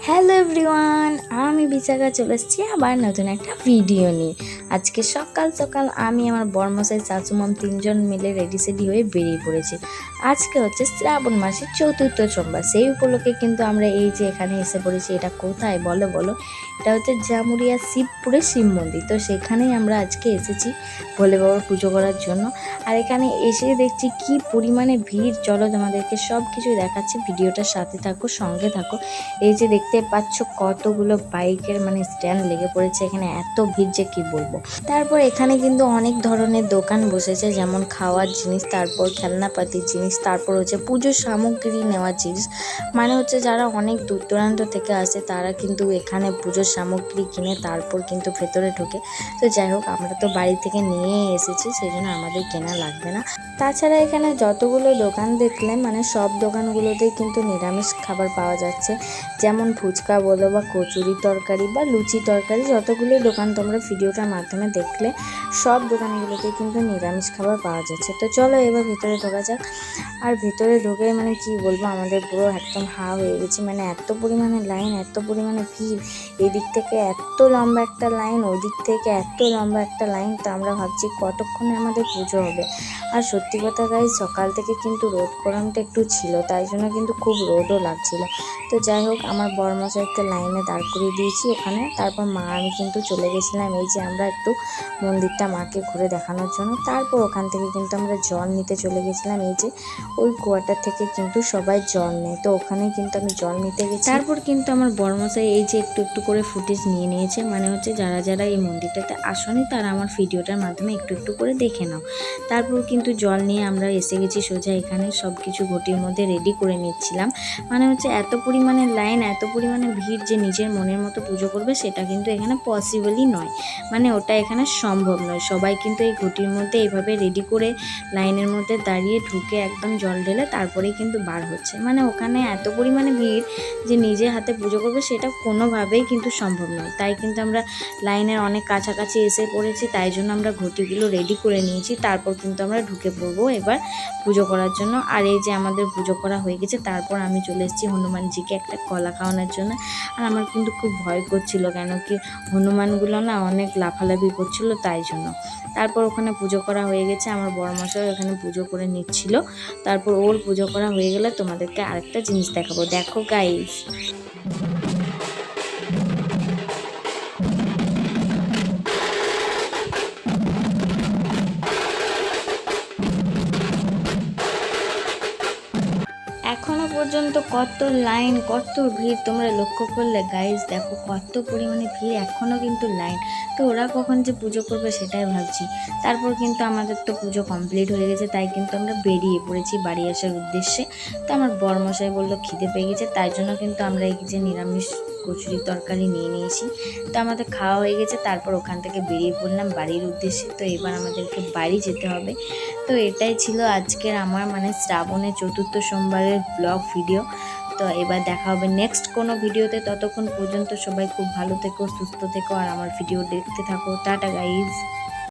Hello everyone, আমি বিশাখা চলে এসেছি আবার নতুন একটা ভিডিও নিয়ে। আজকে সকাল সকাল আমি আমার বরমশাই শাশুমাম তিনজন মিলে রেডি সেডি হয়ে বেরিয়ে পড়েছি। আজকে হচ্ছে শ্রাবণ মাসের চতুর্থ সোমবার, সেই উপলক্ষে কিন্তু আমরা এই যে এখানে এসে পড়েছি। এটা কোথায় বলো বলো? এটা হচ্ছে জামুরিয়া শিবপুরে শিব মন্দির। তো সেখানেই আমরা আজকে এসেছি ভোলে বাবার পুজো করার জন্য। আর এখানে এসে দেখছি কি পরিমাণে ভিড়। চলো তোমাদেরকে সব কিছু দেখাচ্ছি, ভিডিওটার সাথে থাকো, সঙ্গে থাকো। এই যে দেখতে পাচ্ছ কতগুলো বাইকের স্ট্যান্ড লেগে পড়েছে এখানে, এত ভিড় যে কি বলবো। তারপর এখানে কিন্তু অনেক ধরনের দোকান বসেছে, যেমন খাওয়ার জিনিস, তারপর খেলনাপাতির জিনিস, তারপর হচ্ছে পুজোর সামগ্রী নেওয়ার জিনিস। হচ্ছে যারা অনেক দূর দূরান্ত থেকে আসে তারা কিন্তু এখানে পুজোর সামগ্রী কিনে তারপর কিন্তু ভেতরে ঢোকে। তো যাই হোক, আমরা তো বাড়ি থেকে নিয়েই এসেছি, সেই জন্য আমাদের কেনা লাগবে না। তাছাড়া এখানে যতগুলো দোকান দেখলেন সব দোকানগুলোতেই কিন্তু নিরামিষ খাবার পাওয়া যাচ্ছে, যেমন ফুচকা বলো বা কচুরি তরকারি বা লুচি তরকারি, যতগুলো দোকান তোমরা ভিডিওটার মাধ্যমে দেখলে সব দোকানগুলোতে কিন্তু নিরামিষ খাবার পাওয়া যাচ্ছে। তো চলো এবার ভিতরে ঢোকা যাক। আর ভিতরে ঢুকে কি বলবো, আমাদের পুরো একদম হা হয়ে গেছি। এত পরিমাণে লাইন, এত পরিমাণে ভিড়, এদিক থেকে এত লম্বা একটা লাইন, ওই দিক থেকে এত লম্বা একটা লাইন। তো আমরা ভাবছি কতক্ষণে আমাদের পুজো হবে। আর সত্যি কথা গাইস, সকাল থেকে কিন্তু রোদ গরমটা একটু ছিল, তাই জন্য কিন্তু খুব রোদও লাগছিল। তো যাই হোক, আমার বরমশাইকে লাইনে দাঁড় করিয়ে দিয়েছি ওখানে। তারপর মা আমি কিন্তু চলে গেছিলাম এই যে আমরা একটু মন্দিরটা মাকে ঘুরে দেখানোর জন্য। তারপর ওখান থেকে কিন্তু আমরা জল নিতে চলে গেছিলাম। এই যে ওই কুয়াটার থেকে কিন্তু সবাই জল নেয়, তো ওখানে কিন্তু আমি জল নিতে গেছি। তারপর কিন্তু আমার বরমশাই এই যে একটু একটু করে ফুটেজ নিয়ে নিয়েছে, হচ্ছে যারা যারা এই মন্দিরটাতে আসেনি তারা আমার ভিডিওটার মাধ্যমে একটু একটু করে দেখে নাও। তারপর কিন্তু জল নিয়ে আমরা এসে গেছি সোজা এখানে, সব কিছু ঘটির মধ্যে রেডি করে নিচ্ছিলাম। হচ্ছে এত পরিমাণে লাইন, এত পরিমাণে ভিড় যে নিজের মনের মতো পুজো করবে সেটা কিন্তু এখানে পসিবলই নয়। ওটা এখানে সম্ভব নয়। সবাই কিন্তু এই ঘটির মধ্যে এইভাবে রেডি করে লাইনের মধ্যে দাঁড়িয়ে ঢুকে একদম জল ঢেলে তারপরেই কিন্তু বার হচ্ছে। ওখানে এত পরিমাণে ভিড় যে নিজে হাতে পুজো করবে সেটা কোনোভাবেই কিন্তু সম্ভব নয়। তাই কিন্তু আমরা লাইনের অনেক কাছাকাছি এসে পড়েছি, তাই জন্য আমরা ঘটিগুলো রেডি করে নিয়েছি। তারপর কিন্তু আমরা ঢুকে পড়বো এবার পুজো করার জন্য। আর এই যে আমাদের পুজো করা হয়ে গেছে, তারপর আমি চলে এসেছি হনুমানজিকে একটা কলা খাওয়ানোর জন্য। আর আমার কিন্তু খুব ভয় করছিল, কেন কি হনুমানগুলো অনেক লাফালাফি করছিল, তাই জন্য। তারপর ওখানে পুজো করা হয়ে গেছে, আমার বড়মশাই ওখানে পুজো করে নিচ্ছিল। তারপর ওর পুজো করা হয়ে গেলে তোমাদেরকে আরেকটা জিনিস দেখাবো, দেখো গাইস। এখনো পর্যন্ত কত লাইন, কত ভিড় তোমরা লক্ষ্য করলে গাইজ, দেখো কত পরিমাণে ভিড়, এখনও কিন্তু লাইন। তো ওরা কখন যে পুজো করবে সেটাই ভাবছি। তারপর কিন্তু আমাদের তো পুজো কমপ্লিট হয়ে গেছে, তাই কিন্তু আমরা বেরিয়ে পড়েছি বাড়ি আসার উদ্দেশ্যে। তো আমার বরমশাই বললো খিদে পেয়ে গেছে, তাই জন্য কিন্তু আমরা এই যে নিরামিষ কচুরি তরকারি নিয়ে নিয়েছি। তো আমাদের খাওয়া হয়ে গেছে, তারপর ওখান থেকে বেরিয়ে পড়লাম বাড়ির উদ্দেশ্যে। তো এবার আমাদেরকে বাড়ি যেতে হবে। তো এটাই ছিল আজকের আমার শ্রাবণের চতুর্থ সোমবারের ব্লগ ভিডিও। তো এবার দেখা হবে নেক্সট কোনো ভিডিওতে। ততক্ষণ পর্যন্ত সবাই খুব ভালো থেকো, সুস্থ থেকো, আর আমার ভিডিও দেখতে থাকো। Tata guys.